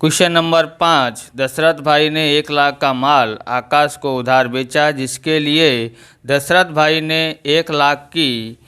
Question number 5, Dasharath भाई ने 1 लाख का माल आकाश को उधार बेचा, जिसके लिए दशरथ भाई ने 1 लाख की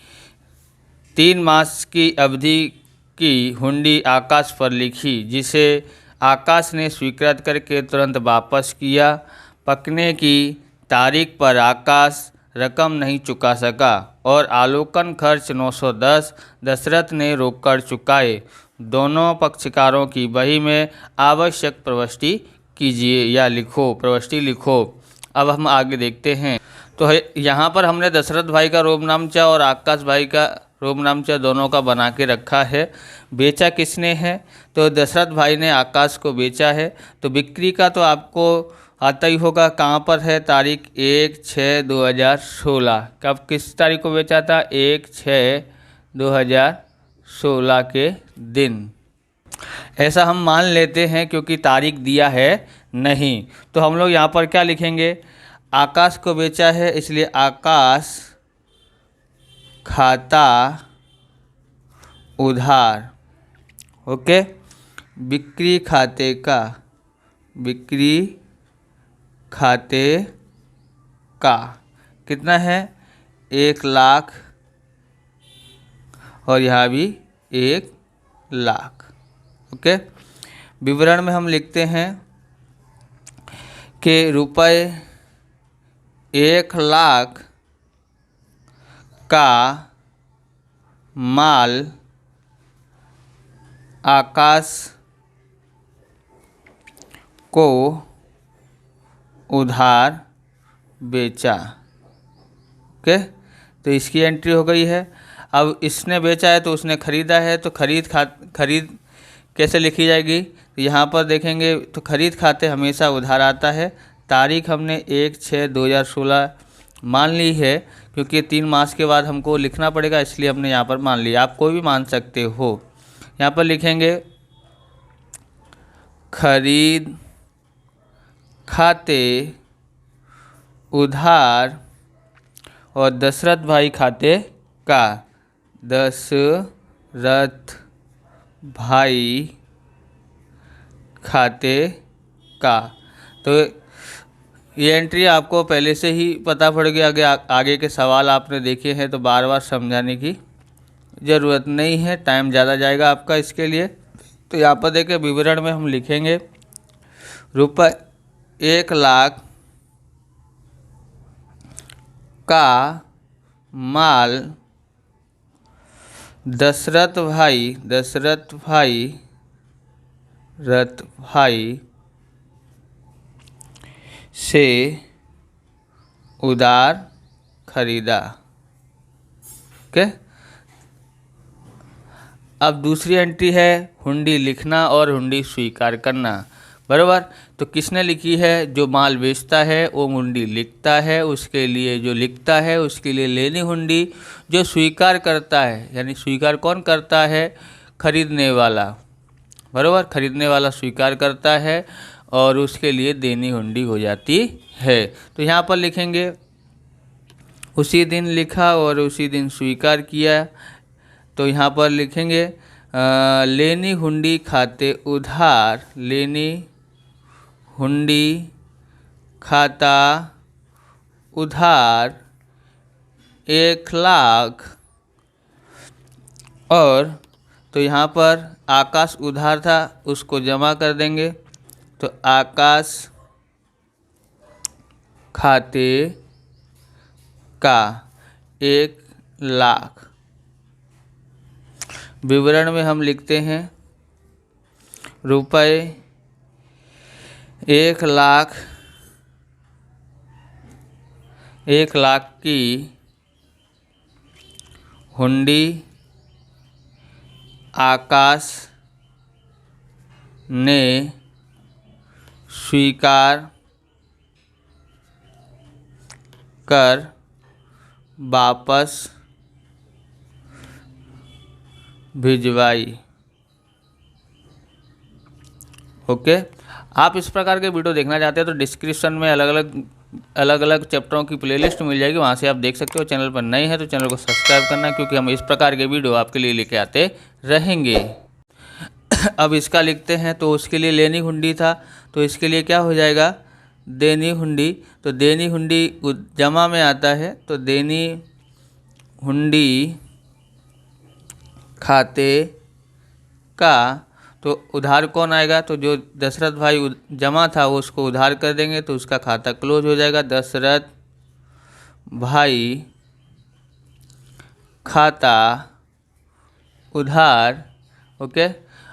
3 मास की अवधि की हुंडी आकाश पर लिखी, जिसे आकाश ने स्वीकृत करके तुरंत वापस किया। पकने की तारीख पर आकाश रकम नहीं चुका सका और आलोकन खर्च 910 दशरथ ने रोककर चुकाए। दोनों पक्षकारों की बही में आवश्यक प्रविष्टि कीजिए या लिखो, प्रविष्टि लिखो। अब हम आगे देखते हैं। तो यहाँ पर हमने दशरथ भाई का रोमनामचा और आकाश भाई का रोमनामचा दोनों का बना के रखा है। बेचा किसने है? तो दशरथ भाई ने आकाश को बेचा है। तो बिक्री का तो आपको आता ही होगा, कहाँ पर है? तारीख 1/6/2016। कब, किस तारीख को बेचा था? 1/6/2016 के दिन। ऐसा हम मान लेते हैं क्योंकि तारीख दिया है नहीं। तो हम लोग यहाँ पर क्या लिखेंगे? आकाश को बेचा है, इसलिए आकाश खाता उधार। ओके। बिक्री खाते का, बिक्री खाते का कितना है? 1 लाख और यहाँ भी 1 लाख। ओके। विवरण में हम लिखते हैं कि रुपये 1 लाख का माल आकाश को उधार बेचा। ओके। तो इसकी एंट्री हो गई है। अब इसने बेचा है तो उसने खरीदा है, तो खरीद कैसे लिखी जाएगी? तो यहाँ पर देखेंगे तो खरीद खाते हमेशा उधार आता है। तारीख हमने 1/6/2016 मान ली है क्योंकि 3 मास के बाद हमको लिखना पड़ेगा, इसलिए हमने यहाँ पर मान लिया। आप कोई भी मान सकते हो। यहाँ पर लिखेंगे खरीद खाते उधार और दशरथ भाई खाते का, दशरथ भाई खाते का। तो ये एंट्री आपको पहले से ही पता पड़ गया। आगे के सवाल आपने देखे हैं तो बार बार समझाने की ज़रूरत नहीं है, टाइम ज़्यादा जाएगा आपका इसके लिए। तो यहाँ पर देखें, विवरण में हम लिखेंगे रुपये 1 लाख का माल दशरथ भाई से उधार खरीदा। ओके। अब दूसरी एंट्री है हुंडी लिखना और हुंडी स्वीकार करना। बराबर। तो किसने लिखी है? जो माल बेचता है वो हुंडी लिखता है, उसके लिए जो लिखता है उसके लिए लेनी हुंडी। जो स्वीकार करता है, यानी स्वीकार कौन करता है? खरीदने वाला। बराबर। खरीदने वाला स्वीकार करता है और उसके लिए देनी हुंडी हो जाती है। तो यहाँ पर लिखेंगे उसी दिन लिखा और उसी दिन स्वीकार किया। तो यहाँ पर लिखेंगे लेनी हुंडी खाते उधार, लेनी हुंडी खाता उधार 1 लाख। और तो यहाँ पर आकाश उधार था, उसको जमा कर देंगे। तो आकाश खाते का 1 लाख। विवरण में हम लिखते हैं रुपये 1 लाख की हुंडी आकाश ने स्वीकार कर वापस भिजवाई। ओके। आप इस प्रकार के वीडियो देखना चाहते हैं तो डिस्क्रिप्शन में अलग अलग चैप्टरों की प्लेलिस्ट मिल जाएगी, वहाँ से आप देख सकते हो। चैनल पर नए हैं तो चैनल को सब्सक्राइब करना, क्योंकि हम इस प्रकार के वीडियो आपके लिए लेके आते रहेंगे। अब इसका लिखते हैं तो उसके लिए लेनी हुंडी था, तो इसके लिए क्या हो जाएगा, देनी हुंडी। तो देनी हुंडी जमा में आता है, तो देनी हुंडी खाते का, तो उधार कौन आएगा, तो जो दशरथ भाई जमा था वो उसको उधार कर देंगे, तो उसका खाता क्लोज हो जाएगा। दशरथ भाई खाता उधार। ओके,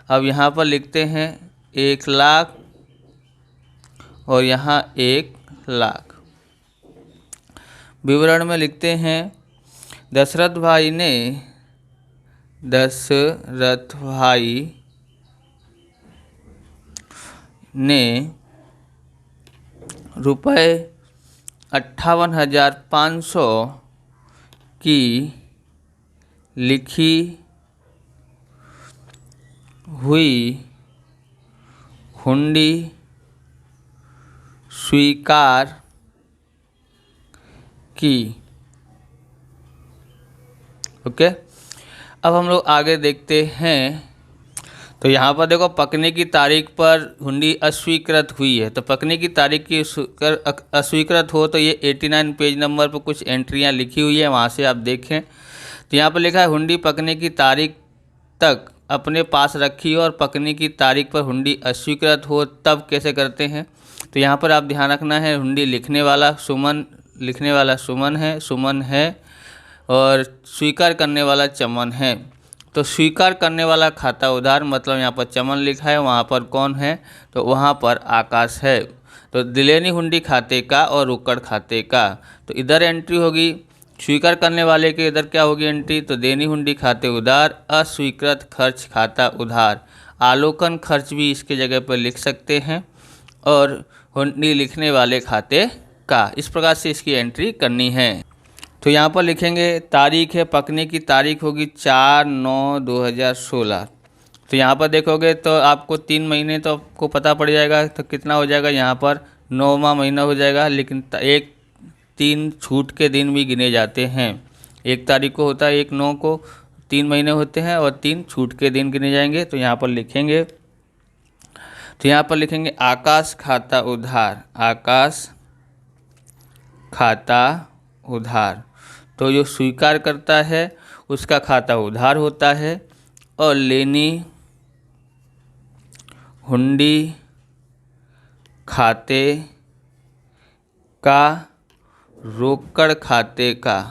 अब यहाँ पर लिखते हैं 1,00,000 और यहाँ 1,00,000। विवरण में लिखते हैं दशरथ भाई ने रुपये 58,500 की लिखी हुई हुंडी स्वीकार की। ओके, अब हम लोग आगे देखते हैं। तो यहाँ पर देखो पकने की तारीख पर हुंडी अस्वीकृत हुई है, तो पकने की तारीख की अस्वीकृत हो तो ये 89 पेज नंबर पर कुछ एंट्रियाँ लिखी हुई है, वहाँ से आप देखें। तो यहाँ पर लिखा है हुंडी पकने की तारीख तक अपने पास रखी और पकने की तारीख पर हुंडी अस्वीकृत हो तब कैसे करते हैं। तो यहाँ पर आप ध्यान रखना है, हुंडी लिखने वाला सुमन है और स्वीकार करने वाला चमन है। तो स्वीकार करने वाला खाता उधार, मतलब यहाँ पर चमन लिखा है, वहाँ पर कौन है, तो वहाँ पर आकाश है। तो दिलेनी हुंडी खाते का और रोकड़ खाते का, तो इधर एंट्री होगी स्वीकार करने वाले के, इधर क्या होगी एंट्री, तो देनी हुंडी खाते उधार, अस्वीकृत खर्च खाता उधार। आलोकन खर्च भी इसके जगह पर लिख सकते हैं, और हुंडी लिखने वाले खाते का, इस प्रकार से इसकी एंट्री करनी है। तो यहाँ पर लिखेंगे तारीख है, पकने की तारीख होगी 4/9/2016। तो यहाँ पर देखोगे तो आपको 3 महीने तो आपको पता पड़ जाएगा, तो कितना हो जाएगा, यहाँ पर 9वां महीना हो जाएगा। लेकिन 3 छूट के दिन भी गिने जाते हैं, 1 तारीख को होता है, 1/9 को 3 महीने होते हैं और 3 छूट के दिन गिने जाएंगे। तो यहाँ पर लिखेंगे आकाश खाता उधार, आकाश खाता उधार। तो जो स्वीकार करता है उसका खाता उधार होता है, और लेनी हुंडी खाते का रोकड़ खाते का।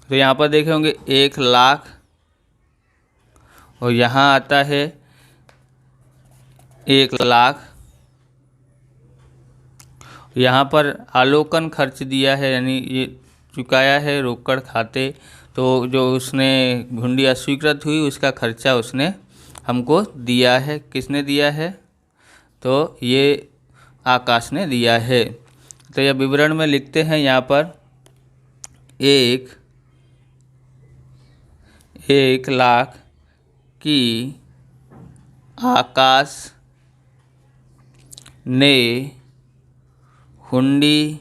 तो यहाँ पर देखे होंगे 1,00,000 और यहाँ आता है 1,00,000। यहाँ पर आलोकन खर्च दिया है, यानी ये चुकाया है रोकड़ खाते, तो जो उसने हुंडी अस्वीकृत हुई उसका खर्चा उसने हमको दिया है। किसने दिया है, तो ये आकाश ने दिया है। तो यह विवरण में लिखते हैं यहाँ पर 1,00,000 की आकाश ने हुंडी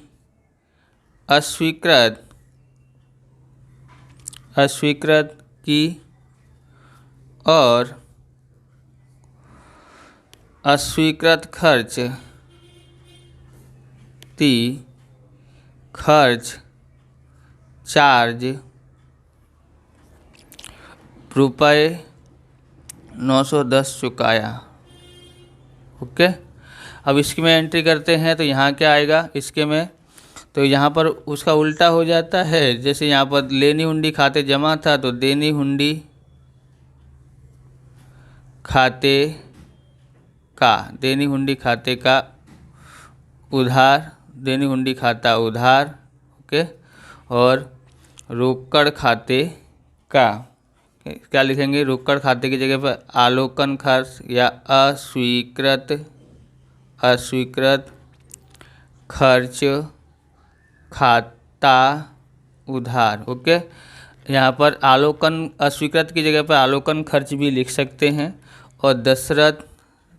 अस्वीकृत की और अस्वीकृत खर्च चार्ज रुपये 910 चुकाया। ओके, अब इसकी में एंट्री करते हैं। तो यहाँ क्या आएगा इसके में, तो यहाँ पर उसका उल्टा हो जाता है। जैसे यहाँ पर लेनी हुंडी खाते जमा था, तो देनी हुंडी खाते का उधार, देनी हुंडी खाता उधार। ओके, और रोकड़ खाते का क्या लिखेंगे, रोकड़ खाते की जगह पर आलोकन खर्च या अस्वीकृत खर्च खाता उधार। ओके, यहाँ पर आलोकन अस्वीकृत की जगह पर आलोकन खर्च भी लिख सकते हैं। और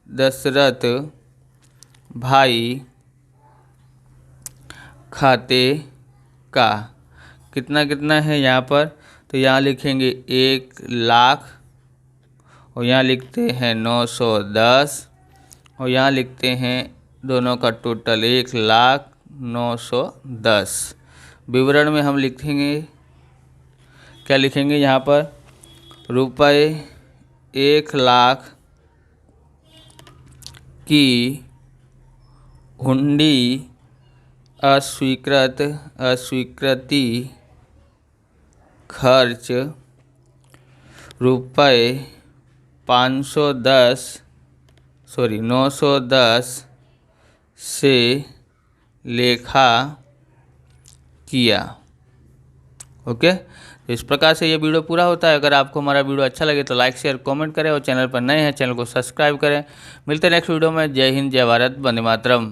दशरथ भाई खाते का कितना है यहाँ पर, तो यहाँ लिखेंगे 1,00,000 और यहाँ लिखते हैं 910 और यहाँ लिखते हैं दोनों का टोटल 1,0910। विवरण में हम लिखेंगे, क्या लिखेंगे यहाँ पर, रुपये 1,00,000 की हुंडी अस्वीकृति खर्च रुपये 910 से लेखा किया। ओके, तो इस प्रकार से ये वीडियो पूरा होता है। अगर आपको हमारा वीडियो अच्छा लगे तो लाइक शेयर कमेंट करें और चैनल पर नए हैं चैनल को सब्सक्राइब करें। मिलते हैं नेक्स्ट वीडियो में। जय हिंद, जय भारत, वंदे मातरम।